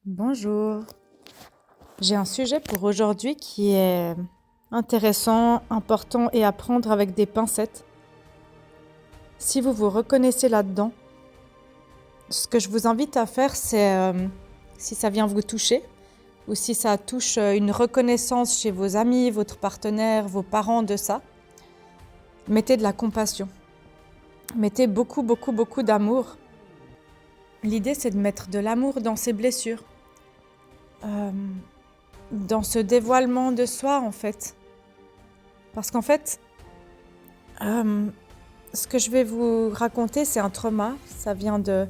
Bonjour. J'ai un sujet pour aujourd'hui qui est intéressant, important et à prendre avec des pincettes. Si vous vous reconnaissez là-dedans, ce que je vous invite à faire, c'est, si ça vient vous toucher, ou si ça touche une reconnaissance chez vos amis, votre partenaire, vos parents de ça, mettez de la compassion. Mettez beaucoup, beaucoup, beaucoup d'amour. L'idée, c'est de mettre de l'amour dans ces blessures. Dans ce dévoilement de soi, en fait. Parce qu'en fait, ce que je vais vous raconter, c'est un trauma. Ça vient de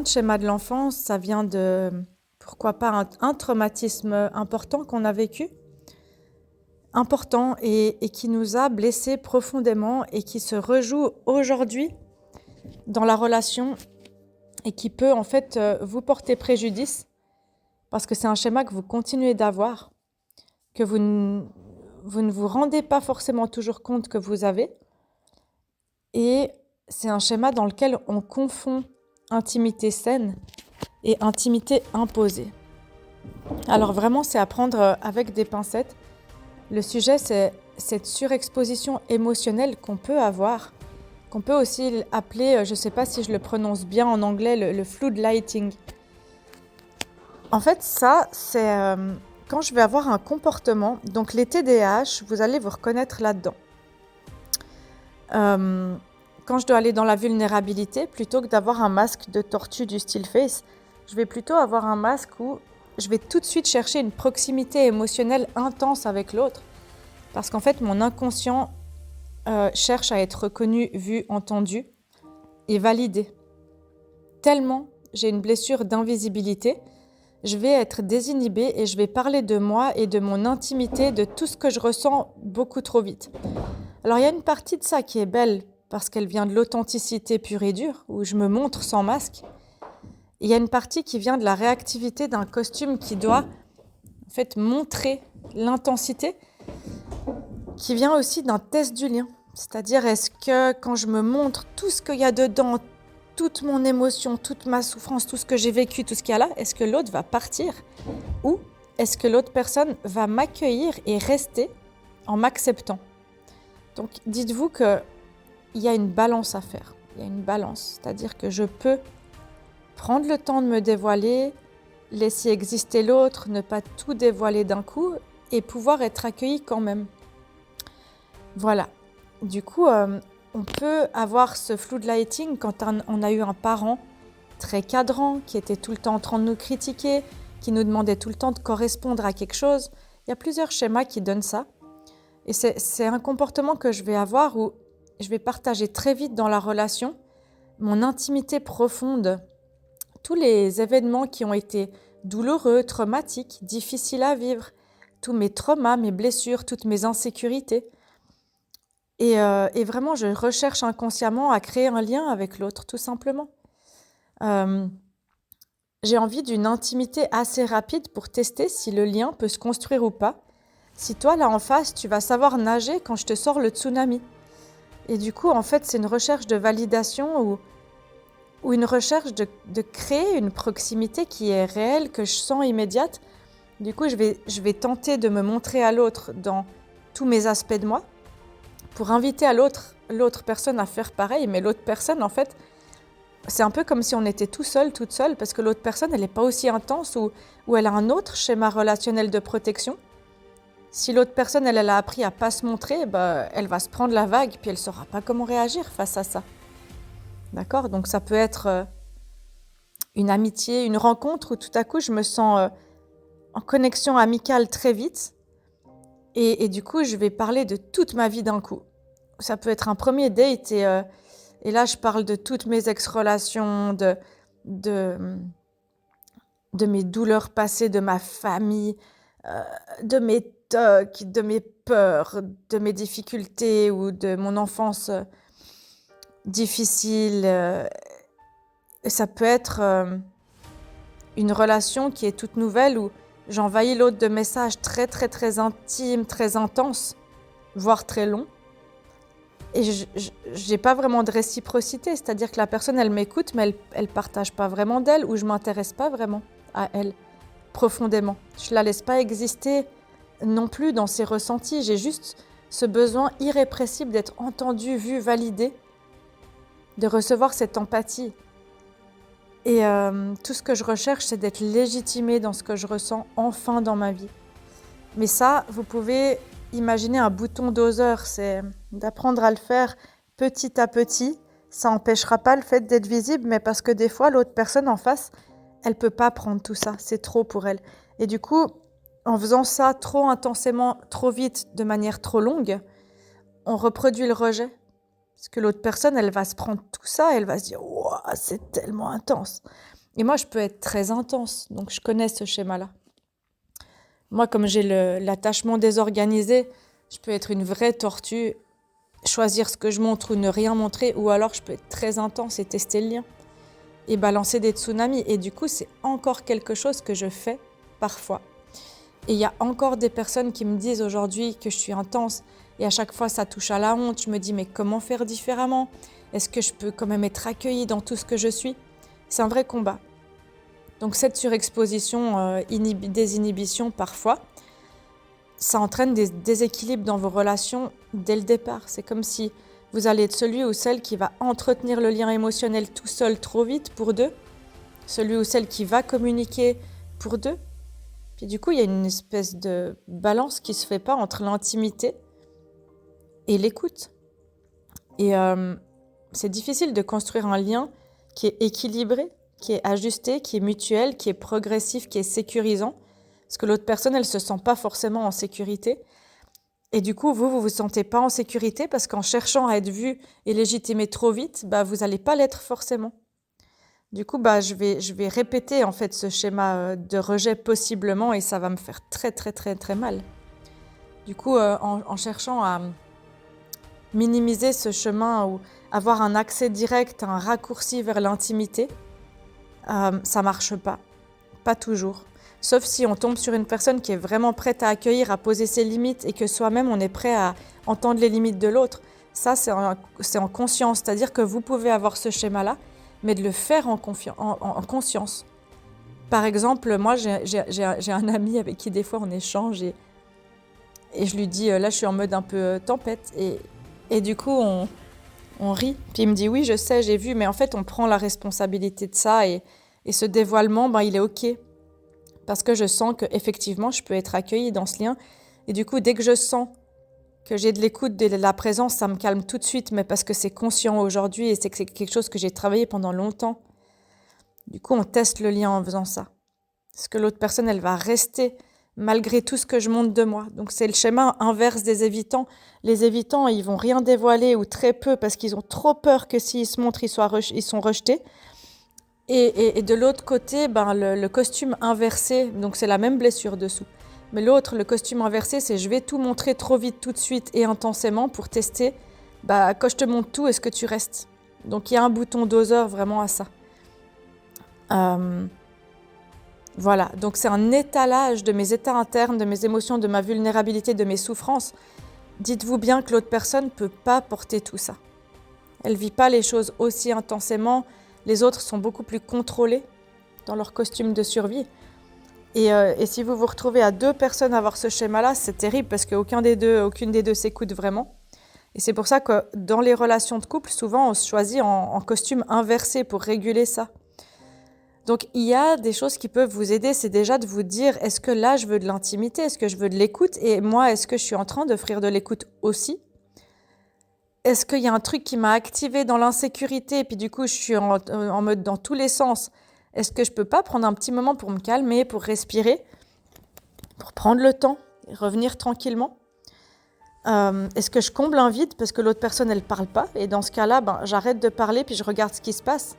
schéma de l'enfance, ça vient de, pourquoi pas, un traumatisme important qu'on a vécu, important et qui nous a blessés profondément et qui se rejoue aujourd'hui dans la relation et qui peut en fait vous porter préjudice parce que c'est un schéma que vous continuez d'avoir, que vous ne vous rendez pas forcément toujours compte que vous avez. Et c'est un schéma dans lequel on confond intimité saine et intimité imposée. Alors vraiment, c'est à prendre avec des pincettes. Le sujet, c'est cette surexposition émotionnelle qu'on peut avoir, qu'on peut aussi appeler, je ne sais pas si je le prononce bien en anglais, le floodlighting. En fait, ça, c'est quand je vais avoir un comportement, donc les TDAH, vous allez vous reconnaître là-dedans. Quand je dois aller dans la vulnérabilité, plutôt que d'avoir un masque de tortue du still face, je vais plutôt avoir un masque où je vais tout de suite chercher une proximité émotionnelle intense avec l'autre. Parce qu'en fait, mon inconscient cherche à être reconnu, vu, entendu et validé. Tellement j'ai une blessure d'invisibilité, je vais être désinhibée et je vais parler de moi et de mon intimité, de tout ce que je ressens beaucoup trop vite. Alors il y a une partie de ça qui est belle parce qu'elle vient de l'authenticité pure et dure, où je me montre sans masque. Il y a une partie qui vient de la réactivité d'un costume qui doit en fait montrer l'intensité, qui vient aussi d'un test du lien. C'est-à-dire, est-ce que quand je me montre tout ce qu'il y a dedans, toute mon émotion, toute ma souffrance, tout ce que j'ai vécu, tout ce qu'il y a là, est-ce que l'autre va partir? Ou est-ce que l'autre personne va m'accueillir et rester en m'acceptant? Donc dites-vous qu'il y a une balance à faire. Il y a une balance, c'est-à-dire que je peux prendre le temps de me dévoiler, laisser exister l'autre, ne pas tout dévoiler d'un coup et pouvoir être accueilli quand même. Voilà. Du coup, on peut avoir ce floodlighting quand on a eu un parent très cadrant, qui était tout le temps en train de nous critiquer, qui nous demandait tout le temps de correspondre à quelque chose. Il y a plusieurs schémas qui donnent ça. Et c'est un comportement que je vais avoir où je vais partager très vite dans la relation mon intimité profonde, tous les événements qui ont été douloureux, traumatiques, difficiles à vivre, tous mes traumas, mes blessures, toutes mes insécurités. Et vraiment, je recherche inconsciemment à créer un lien avec l'autre, tout simplement. J'ai envie d'une intimité assez rapide pour tester si le lien peut se construire ou pas. Si toi, là en face, tu vas savoir nager quand je te sors le tsunami. Et du coup, en fait, c'est une recherche de validation ou une recherche de créer une proximité qui est réelle, que je sens immédiate. Du coup, je vais tenter de me montrer à l'autre dans tous mes aspects de moi pour inviter à l'autre personne à faire pareil. Mais l'autre personne, en fait, c'est un peu comme si on était tout seul, toute seule, parce que l'autre personne, elle n'est pas aussi intense ou elle a un autre schéma relationnel de protection. Si l'autre personne, elle a appris à pas se montrer, elle va se prendre la vague puis elle ne saura pas comment réagir face à ça. D'accord? Donc ça peut être une amitié, une rencontre où tout à coup je me sens en connexion amicale très vite et du coup je vais parler de toute ma vie d'un coup. Ça peut être un premier date et là je parle de toutes mes ex-relations, de mes douleurs passées, de ma famille, de mes tocs, de mes peurs, de mes difficultés ou de mon enfance difficile. Et ça peut être une relation qui est toute nouvelle où j'envahis l'autre de messages très très très intimes, très intenses, voire très longs. Et j'ai pas vraiment de réciprocité, c'est-à-dire que la personne elle m'écoute mais elle partage pas vraiment d'elle ou je m'intéresse pas vraiment. à elle, profondément. Je la laisse pas exister non plus dans ses ressentis. J'ai juste ce besoin irrépressible d'être entendue, vue, validée, de recevoir cette empathie. Et tout ce que je recherche, c'est d'être légitimée dans ce que je ressens enfin dans ma vie. Mais ça, vous pouvez imaginer un bouton doseur, c'est d'apprendre à le faire petit à petit. Ça n'empêchera pas le fait d'être visible, mais parce que des fois, l'autre personne en face, elle peut pas prendre tout ça, c'est trop pour elle. Et du coup, en faisant ça trop intensément, trop vite, de manière trop longue, on reproduit le rejet. Parce que l'autre personne, elle va se prendre tout ça, elle va se dire « Ouah, c'est tellement intense !» Et moi, je peux être très intense, donc je connais ce schéma-là. Moi, comme j'ai l'attachement désorganisé, je peux être une vraie tortue, choisir ce que je montre ou ne rien montrer, ou alors je peux être très intense et tester le lien, et balancer des tsunamis. Et du coup, c'est encore quelque chose que je fais parfois. Et il y a encore des personnes qui me disent aujourd'hui que je suis intense, et à chaque fois, ça touche à la honte. Je me dis, mais comment faire différemment ? Est-ce que je peux quand même être accueillie dans tout ce que je suis ? C'est un vrai combat. Donc cette surexposition, désinhibition parfois, ça entraîne des déséquilibres dans vos relations dès le départ. C'est comme si vous allez être celui ou celle qui va entretenir le lien émotionnel tout seul trop vite pour deux, celui ou celle qui va communiquer pour deux. Puis du coup, il y a une espèce de balance qui ne se fait pas entre l'intimité et l'écoute. Et c'est difficile de construire un lien qui est équilibré, qui est ajusté, qui est mutuel, qui est progressif, qui est sécurisant. Parce que l'autre personne, elle ne se sent pas forcément en sécurité. Et du coup, vous vous sentez pas en sécurité parce qu'en cherchant à être vu et légitimé trop vite, vous n'allez pas l'être forcément. Du coup, je vais répéter en fait ce schéma de rejet possiblement et ça va me faire très très très très mal. Du coup, en cherchant à minimiser ce chemin ou avoir un accès direct, un raccourci vers l'intimité, ça marche pas toujours. Sauf si on tombe sur une personne qui est vraiment prête à accueillir, à poser ses limites et que soi-même on est prêt à entendre les limites de l'autre. Ça, c'est en conscience, c'est-à-dire que vous pouvez avoir ce schéma-là, mais de le faire en conscience. Par exemple, moi, j'ai un ami avec qui des fois on échange et je lui dis, là je suis en mode un peu tempête et du coup on rit. Puis il me dit, oui, je sais, j'ai vu, mais en fait on prend la responsabilité de ça et ce dévoilement, il est OK. Parce que je sens qu'effectivement, je peux être accueillie dans ce lien. Et du coup, dès que je sens que j'ai de l'écoute, de la présence, ça me calme tout de suite, mais parce que c'est conscient aujourd'hui et c'est que c'est quelque chose que j'ai travaillé pendant longtemps. Du coup, on teste le lien en faisant ça. Parce que l'autre personne, elle va rester malgré tout ce que je montre de moi. Donc, c'est le schéma inverse des évitants. Les évitants, ils vont rien dévoiler ou très peu parce qu'ils ont trop peur que s'ils se montrent, ils sont rejetés. Et de l'autre côté, le costume inversé, donc c'est la même blessure dessous. Mais l'autre, le costume inversé, c'est je vais tout montrer trop vite, tout de suite et intensément pour tester. Quand je te montre tout, est-ce que tu restes ? Donc il y a un bouton doseur vraiment à ça. Voilà, donc c'est un étalage de mes états internes, de mes émotions, de ma vulnérabilité, de mes souffrances. Dites-vous bien que l'autre personne ne peut pas porter tout ça. Elle ne vit pas les choses aussi intensément. Les autres sont beaucoup plus contrôlés dans leur costume de survie. Et si vous vous retrouvez à deux personnes à avoir ce schéma-là, c'est terrible parce qu'aucune des deux s'écoute vraiment. Et c'est pour ça que dans les relations de couple, souvent on se choisit en costume inversé pour réguler ça. Donc il y a des choses qui peuvent vous aider, c'est déjà de vous dire, est-ce que là je veux de l'intimité, est-ce que je veux de l'écoute ? Et moi, est-ce que je suis en train d'offrir de l'écoute aussi ? Est-ce qu'il y a un truc qui m'a activée dans l'insécurité et puis du coup je suis en mode dans tous les sens ? Est-ce que je peux pas prendre un petit moment pour me calmer, pour respirer, pour prendre le temps et revenir tranquillement ? Est-ce que je comble un vide parce que l'autre personne elle parle pas et dans ce cas-là j'arrête de parler puis je regarde ce qui se passe ?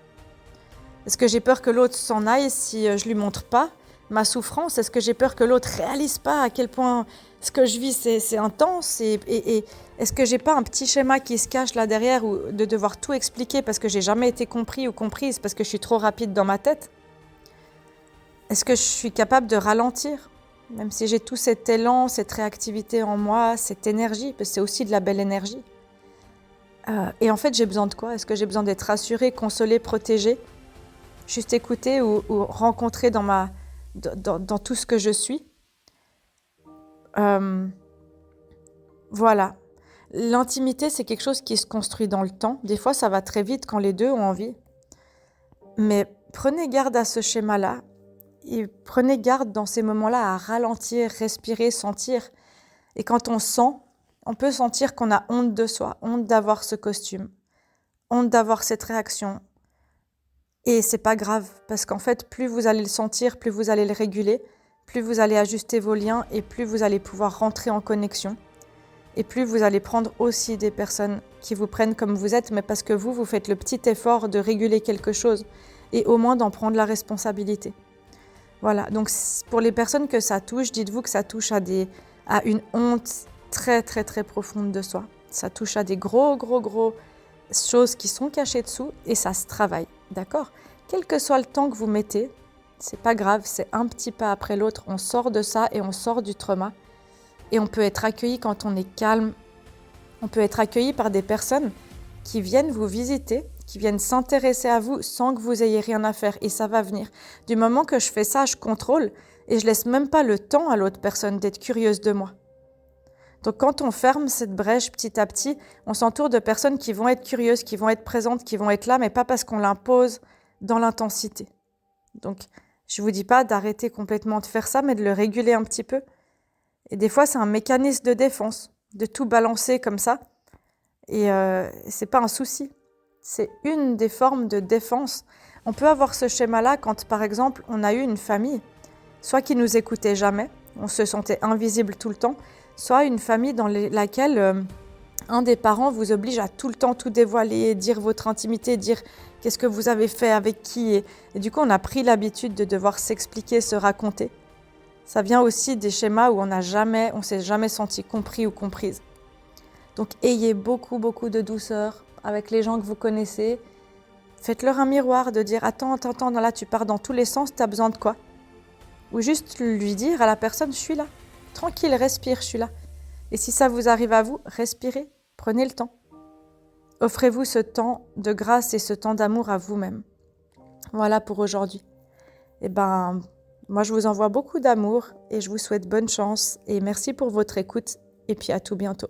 Est-ce que j'ai peur que l'autre s'en aille si je lui montre pas ma souffrance ? Est-ce que j'ai peur que l'autre réalise pas à quel point ce que je vis c'est intense et est-ce que j'ai pas un petit schéma qui se cache là derrière ou de devoir tout expliquer parce que j'ai jamais été compris ou comprise parce que je suis trop rapide dans ma tête ? Est-ce que je suis capable de ralentir ? Même si j'ai tout cet élan, cette réactivité en moi, cette énergie, parce que c'est aussi de la belle énergie. Et en fait, j'ai besoin de quoi ? Est-ce que j'ai besoin d'être rassurée, consolée, protégée ? Juste écoutée ou rencontrer dans ma dans tout ce que je suis. Voilà. L'intimité, c'est quelque chose qui se construit dans le temps. Des fois, ça va très vite quand les deux ont envie. Mais prenez garde à ce schéma-là et prenez garde dans ces moments-là à ralentir, respirer, sentir. Et quand on sent, on peut sentir qu'on a honte de soi, honte d'avoir ce costume, honte d'avoir cette réaction. Et c'est pas grave, parce qu'en fait, plus vous allez le sentir, plus vous allez le réguler, plus vous allez ajuster vos liens et plus vous allez pouvoir rentrer en connexion. Et plus vous allez prendre aussi des personnes qui vous prennent comme vous êtes, mais parce que vous faites le petit effort de réguler quelque chose et au moins d'en prendre la responsabilité. Voilà, donc pour les personnes que ça touche, dites-vous que ça touche à une honte très très très profonde de soi. Ça touche à des gros choses qui sont cachées dessous et ça se travaille, d'accord ? Quel que soit le temps que vous mettez, c'est pas grave, c'est un petit pas après l'autre, on sort de ça et on sort du trauma. Et on peut être accueilli quand on est calme. On peut être accueilli par des personnes qui viennent vous visiter, qui viennent s'intéresser à vous sans que vous ayez rien à faire. Et ça va venir. Du moment que je fais ça, je contrôle et je laisse même pas le temps à l'autre personne d'être curieuse de moi. Donc quand on ferme cette brèche petit à petit, on s'entoure de personnes qui vont être curieuses, qui vont être présentes, qui vont être là, mais pas parce qu'on l'impose dans l'intensité. Donc je vous dis pas d'arrêter complètement de faire ça, mais de le réguler un petit peu. Et des fois, c'est un mécanisme de défense, de tout balancer comme ça. Et c'est pas un souci. C'est une des formes de défense. On peut avoir ce schéma-là quand, par exemple, on a eu une famille, soit qui nous écoutait jamais, on se sentait invisible tout le temps, soit une famille dans laquelle un des parents vous oblige à tout le temps tout dévoiler, dire votre intimité, dire qu'est-ce que vous avez fait, avec qui. Et du coup, on a pris l'habitude de devoir s'expliquer, se raconter. Ça vient aussi des schémas où on s'est jamais senti compris ou comprise. Donc ayez beaucoup de douceur avec les gens que vous connaissez. Faites-leur un miroir de dire attends, là tu pars dans tous les sens, t'as besoin de quoi ? Ou juste lui dire à la personne, je suis là. Tranquille, respire, je suis là. Et si ça vous arrive à vous, respirez, prenez le temps. Offrez-vous ce temps de grâce et ce temps d'amour à vous-même. Voilà pour aujourd'hui. Moi, je vous envoie beaucoup d'amour et je vous souhaite bonne chance et merci pour votre écoute et puis à tout bientôt.